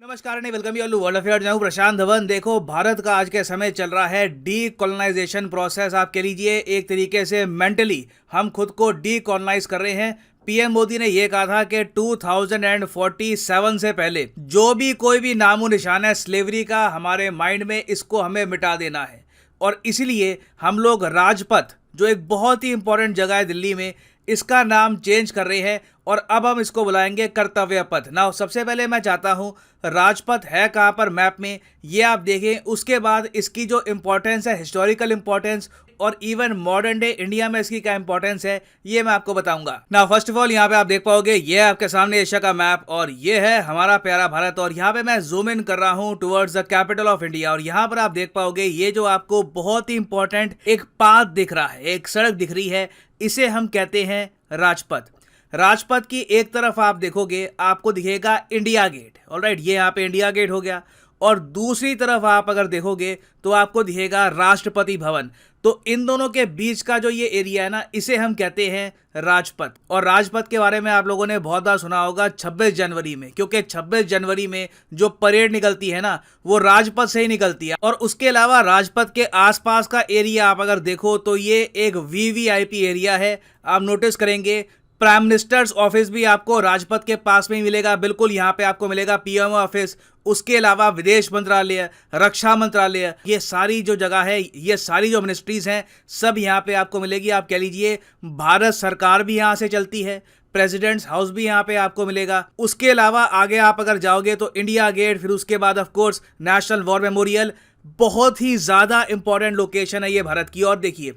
नमस्कार नहीं welcome you world affair. मैं हूं प्रशांत धवन। देखो, भारत का आज के समय चल रहा है डीकोलोनाइजेशन प्रोसेस। आप कह लीजिए एक तरीके से मेंटली हम खुद को डीकोलोनाइज कर रहे हैं। पीएम मोदी ने यह कहा था कि 2047 से पहले जो भी कोई भी नामो निशान है स्लेवरी का हमारे माइंड में, इसको हमें मिटा देना है। और इसलिए हम लोग राजपथ, जो एक बहुत ही इंपॉर्टेंट जगह है दिल्ली में, इसका नाम चेंज कर रहे हैं और अब हम इसको बुलाएंगे कर्तव्य पथ। ना सबसे पहले मैं चाहता हूं राजपथ है कहां पर मैप में, ये आप देखें। उसके बाद इसकी जो इंपॉर्टेंस है, हिस्टोरिकल इंपॉर्टेंस और इवन मॉडर्न डे इंडिया में इसकी क्या इंपॉर्टेंस है, ये मैं आपको बताऊंगा। ना फर्स्ट ऑफ ऑल यहाँ पे आप देख पाओगे, ये आपके सामने एशिया का मैप और ये है हमारा प्यारा भारत। और यहाँ पे मैं जूम इन कर रहा हूँ towards the capital of India और यहाँ पर आप देख पाओगे ये जो आपको बहुत ही इंपॉर्टेंट एक पाथ दिख रहा है, एक सड़क दिख रही है, इसे हम कहते हैं राजपथ। राजपथ की एक तरफ आप देखोगे आपको दिखेगा इंडिया गेट। ऑलराइट, ये यहाँ पे इंडिया गेट हो गया। और दूसरी तरफ आप अगर देखोगे तो आपको दिखेगा राष्ट्रपति भवन। तो इन दोनों के बीच का जो ये एरिया है ना, इसे हम कहते हैं राजपथ। और राजपथ के बारे में आप लोगों ने बहुत बार सुना होगा 26 जनवरी में, क्योंकि 26 जनवरी में जो परेड निकलती है ना, वो राजपथ से ही निकलती है। और उसके अलावा राजपथ के आसपास का एरिया आप अगर देखो तो ये एक वीवीआईपी एरिया है। आप नोटिस करेंगे प्राइम मिनिस्टर्स ऑफिस भी आपको राजपथ के पास में ही मिलेगा। बिल्कुल यहाँ पे आपको मिलेगा पीएमओ ऑफिस। उसके अलावा विदेश मंत्रालय, रक्षा मंत्रालय, ये सारी जो जगह है, ये सारी जो मिनिस्ट्रीज हैं, सब यहाँ पे आपको मिलेगी। आप कह लीजिए भारत सरकार भी यहाँ से चलती है, प्रेसिडेंट्स हाउस भी यहाँ पे आपको मिलेगा। उसके अलावा आगे आप अगर जाओगे तो इंडिया गेट, फिर उसके बाद of course national war memorial. बहुत ही ज्यादा इंपॉर्टेंट लोकेशन है ये भारत की। और देखिए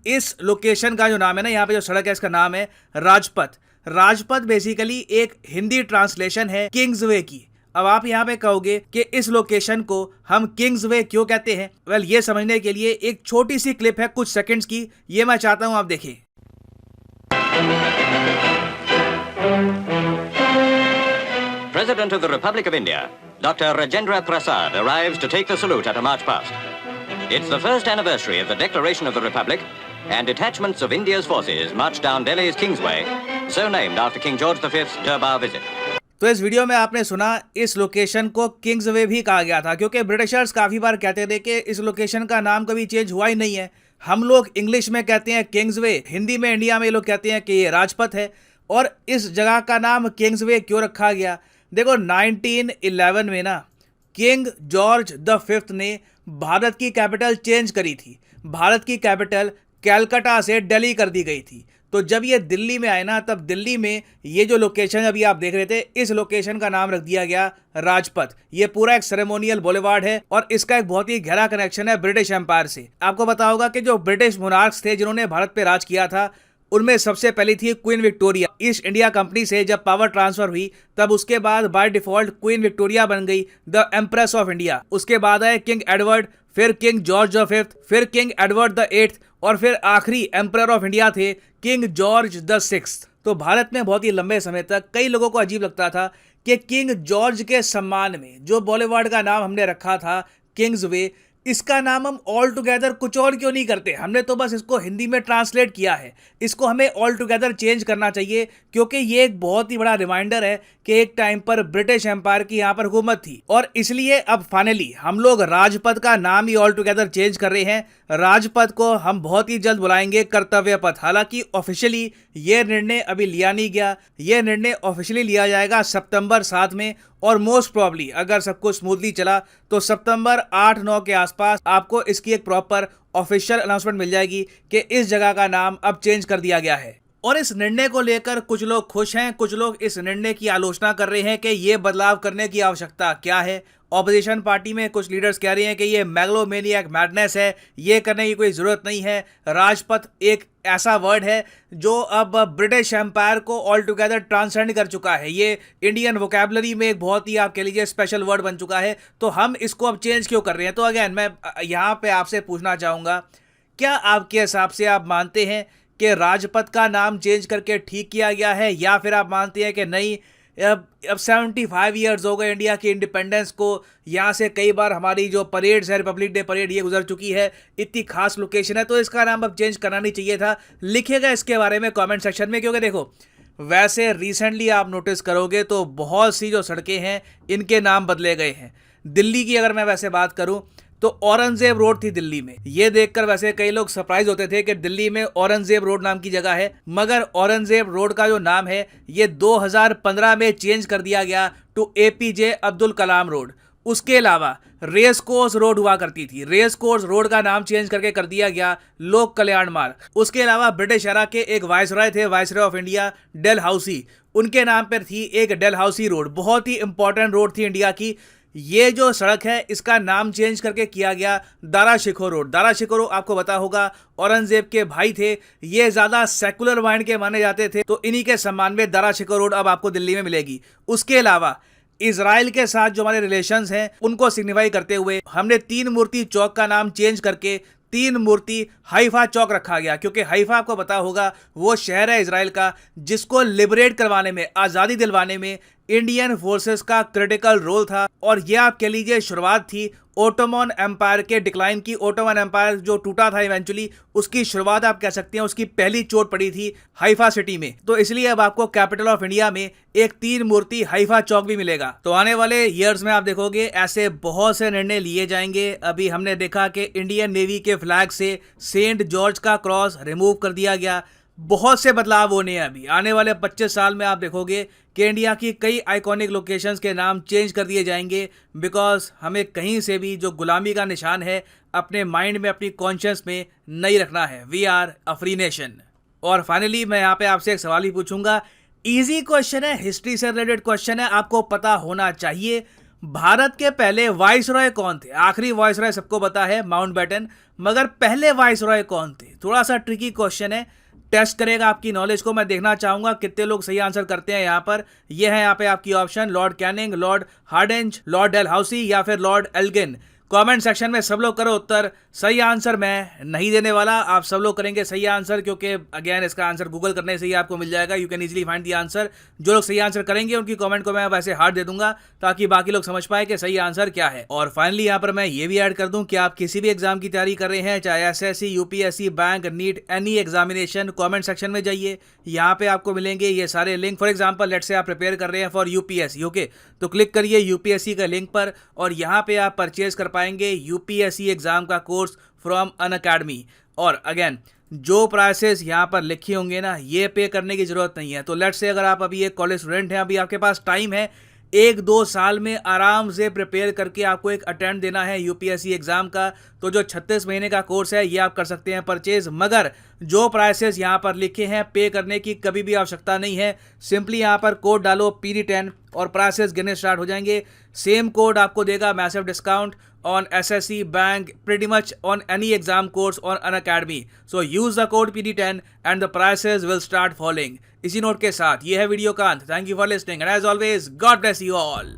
इस लोकेशन का जो नाम है ना, यहाँ पे जो सड़क है इसका नाम है राजपथ। राजपथ बेसिकली एक हिंदी ट्रांसलेशन है किंग्स वे की। अब आप यहाँ पे कहोगे कि इस लोकेशन को हम किंग्स वे क्यों कहते हैं? वेल, ये समझने के लिए एक छोटी सी क्लिप है कुछ सेकंड्स की, ये मैं चाहता हूं आप देखें। President of the Republic of India, Dr. Rajendra Prasad arrives to take the salute at a march past. It's the first anniversary of the Declaration of the Republic, and detachments of India's forces marched down Delhi's Kingsway, so named after King George V's Durbar visit. तो इस video में आपने सुना इस location को Kings वे भी कहा गया था, क्योंकि ब्रिटिशर्स काफ़ी बार कहते थे कि इस लोकेशन का नाम कभी चेंज हुआ ही नहीं है। हम लोग इंग्लिश में कहते हैं किंग्स वे, हिंदी में इंडिया में ये लोग कहते हैं कि ये राजपथ है। और इस जगह का नाम किंग्स वे क्यों रखा गया? देखो 1911 में ना किंग जॉर्ज द फिफ्थ ने भारत की कैपिटल चेंज करी थी। भारत की कैपिटल कैलकाटा से दिल्ली कर दी गई थी। तो जब ये दिल्ली में आए ना, तब दिल्ली में ये जो लोकेशन अभी आप देख रहे थे, इस लोकेशन का नाम रख दिया गया राजपथ। ये पूरा एक सेरेमोनियल बुलेवार्ड है और इसका एक बहुत ही गहरा कनेक्शन है ब्रिटिश एम्पायर से। आपको पता होगा कि जो ब्रिटिश मोनार्क्स थे जिन्होंने भारत पे राज किया था, उनमें सबसे पहली थी queen Victoria. East India company से जब पावर ट्रांसफर हुई, तब उसके बाद बाय डिफॉल्ट क्वीन विक्टोरिया बन गई द एम्प्रेस ऑफ इंडिया। उसके बाद आए किंग एडवर्ड, फिर किंग जॉर्ज द फिफ्थ, फिर किंग एडवर्ड द एट्थ और फिर आखिरी एम्परर ऑफ इंडिया थे किंग जॉर्ज द सिक्स्थ। तो भारत में बहुत ही लंबे समय तक कई लोगों को अजीब लगता था कि किंग जॉर्ज के सम्मान में जो बॉलीवुड का नाम हमने रखा था किंग्स वे, इसका नाम हम ऑल टुगेदर कुछ और क्यों नहीं करते? हमने तो बस इसको हिंदी में ट्रांसलेट किया है। इसको हमें ऑल टुगेदर चेंज करना चाहिए, क्योंकि ये एक बहुत ही बड़ा रिमाइंडर है कि एक टाइम पर ब्रिटिश एम्पायर की यहाँ पर हुकूमत थी। और इसलिए अब फाइनली हम लोग राजपथ का नाम ही ऑल टुगेदर चेंज कर रहे हैं। राजपथ को हम बहुत ही जल्द बुलाएंगे कर्तव्य पथ। हालांकि ऑफिशियली ये निर्णय अभी लिया नहीं गया, ये निर्णय ऑफिशियली लिया जाएगा सितंबर 7 में। और मोस्ट प्रॉब्ली अगर सब कुछ स्मूथली चला तो सितंबर 8-9 के आसपास आपको इसकी एक प्रॉपर ऑफिशियल अनाउंसमेंट मिल जाएगी कि इस जगह का नाम अब चेंज कर दिया गया है। और इस निर्णय को लेकर कुछ लोग खुश हैं, कुछ लोग इस निर्णय की आलोचना कर रहे हैं कि ये बदलाव करने की आवश्यकता क्या है। ऑपोजिशन पार्टी में कुछ लीडर्स कह रहे हैं कि ये मैग्लोमेनियक मैडनेस है, ये करने की कोई ज़रूरत नहीं है। राजपथ एक ऐसा वर्ड है जो अब ब्रिटिश एम्पायर को ऑल टुगेदर ट्रांसेंड कर चुका है। ये इंडियन वोकैबुलरी में एक बहुत ही आप कह लीजिए स्पेशल वर्ड बन चुका है। तो हम इसको अब चेंज क्यों कर रहे हैं? तो अगेन मैं यहाँ पे आपसे पूछना चाहूँगा, क्या आपके हिसाब से आप मानते हैं कि राजपथ का नाम चेंज करके ठीक किया गया है, या फिर आप मानते हैं कि नहीं, अब 75 ईयर्स हो गए इंडिया की इंडिपेंडेंस को, यहाँ से कई बार हमारी जो परेड्स है, रिपब्लिक डे परेड, ये गुजर चुकी है, इतनी खास लोकेशन है, तो इसका नाम अब चेंज करना नहीं चाहिए था? लिखिएगा इसके बारे में कमेंट सेक्शन में, क्योंकि देखो वैसे रिसेंटली आप नोटिस करोगे तो बहुत सी जो सड़कें हैं इनके नाम बदले गए हैं। दिल्ली की अगर मैं वैसे बात करूं तो औरंगजेब रोड थी दिल्ली में। ये देखकर वैसे कई लोग सरप्राइज होते थे कि दिल्ली में औरंगजेब रोड नाम की जगह है, मगर औरंगजेब रोड का जो नाम है ये 2015 में चेंज कर दिया गया टू एपीजे अब्दुल कलाम रोड। उसके अलावा रेस कोर्स रोड हुआ करती थी, रेस कोर्स रोड का नाम चेंज करके कर दिया गया लोक कल्याण मार्ग। उसके अलावा ब्रिटिश एरा के एक वायसरॉय थे, वायसरॉय ऑफ इंडिया डलहौसी, उनके नाम पर थी एक डलहौसी रोड, बहुत ही इंपॉर्टेंट रोड थी इंडिया की। ये जो सड़क है इसका नाम चेंज करके किया गया दारा शिकोह रोड। दारा शिकोह आपको पता होगा औरंगजेब के भाई थे, ये ज्यादा सेकुलर माइंड के माने जाते थे, तो इन्हीं के सम्मान में दारा शिकोह रोड अब आपको दिल्ली में मिलेगी। उसके अलावा इजराइल के साथ जो हमारे रिलेशंस हैं उनको सिग्निफाई करते हुए हमने तीन मूर्ति चौक का नाम चेंज करके तीन मूर्ति हाइफा चौक रखा गया, क्योंकि हाइफा आपको पता होगा वो शहर है इजराइल का जिसको लिबरेट करवाने में, आज़ादी दिलवाने में इंडियन फोर्सेस का क्रिटिकल रोल था। और यह आप कह लीजिए शुरुआत थी ओटोमन एम्पायर के डिक्लाइन की। ओटोमन एम्पायर जो टूटा था इवेंचुअली, उसकी शुरुआत आप कह सकते हैं, उसकी पहली चोट पड़ी थी हाइफा सिटी में। तो इसलिए अब आपको कैपिटल ऑफ इंडिया में एक तीन मूर्ति हाइफा चौक भी मिलेगा। तो आने वाले ईयर्स में आप देखोगे ऐसे बहुत से निर्णय लिए जाएंगे। अभी हमने देखा कि इंडियन नेवी के फ्लैग से सेंट जॉर्ज का क्रॉस रिमूव कर दिया गया। बहुत से बदलाव होने हैं अभी आने वाले 25 साल में। आप देखोगे कि इंडिया की कई आइकॉनिक लोकेशंस के नाम चेंज कर दिए जाएंगे, बिकॉज हमें कहीं से भी जो गुलामी का निशान है अपने माइंड में, अपनी कॉन्शियस में नहीं रखना है। We are a free nation. और फाइनली मैं यहाँ पे आपसे एक सवाल ही पूछूंगा, इजी क्वेश्चन है, हिस्ट्री से रिलेटेड क्वेश्चन है, आपको पता होना चाहिए। भारत के पहले वाइसरॉय कौन थे? आखिरी वाइसरॉय सबको पता है माउंटबेटन, मगर पहले वाइसरॉय कौन थे? थोड़ा सा ट्रिकी क्वेश्चन है, टेस्ट करेगा आपकी नॉलेज को। मैं देखना चाहूंगा कितने लोग सही आंसर करते हैं। यहाँ पर ये है यहाँ पे आपकी option, Lord Canning, Lord Hardinge, Lord Dalhousie या फिर लॉर्ड एल्गिन। कमेंट सेक्शन में सब लोग करो उत्तर। सही आंसर मैं नहीं देने वाला, आप सब लोग करेंगे सही आंसर, क्योंकि अगेन इसका आंसर गूगल करने से ही आपको मिल जाएगा। You can easily find the answer. जो लोग सही आंसर करेंगे उनकी कमेंट को मैं वैसे हार्ट दे दूंगा ताकि बाकी लोग समझ पाए कि सही आंसर क्या है। और फाइनली यहाँ पर मैं ये भी ऐड कर दूं कि आप किसी भी एग्जाम की तैयारी कर रहे हैं, चाहे SSC, UPSC, bank, NEET, any examination, comment section में जाइए, यहाँ पे आपको मिलेंगे ये सारे link. For example let's say आप प्रिपेयर कर रहे हैं फॉर यूपीएससी, ओके, तो क्लिक करिए यूपीएससी का लिंक पर और यहाँ पे आप परचेज कर पाएंगे यूपीएससी एग्जाम का कोर्स फ्रॉम अनअकैडमी। और अगेन जो प्राइसेस यहाँ पर लिखे होंगे ना, ये पे करने की जरूरत नहीं है। तो लेट्स से अगर आप अभी एक कॉलेज स्टूडेंट हैं, अभी आपके पास टाइम है, 1-2 साल में आराम से प्रिपेयर करके आपको एक अटेम्प्ट देना है यूपीएससी एग्जाम का, तो जो 36 महीने का कोर्स है ये आप कर सकते हैं परचेज। मगर जो प्राइसेस यहाँ पर लिखे हैं पे करने की कभी भी आवश्यकता नहीं है। सिंपली यहाँ पर कोड डालो PD10 और प्राइसेस गिरने स्टार्ट हो जाएंगे। सेम कोड आपको देगा massive discount on SSC, bank, pretty much on any exam course on Unacademy. So use the code PD10 and the prices will start falling. इसी नोट के साथ ये है वीडियो का अंत। Thank you for listening and as always God bless you all.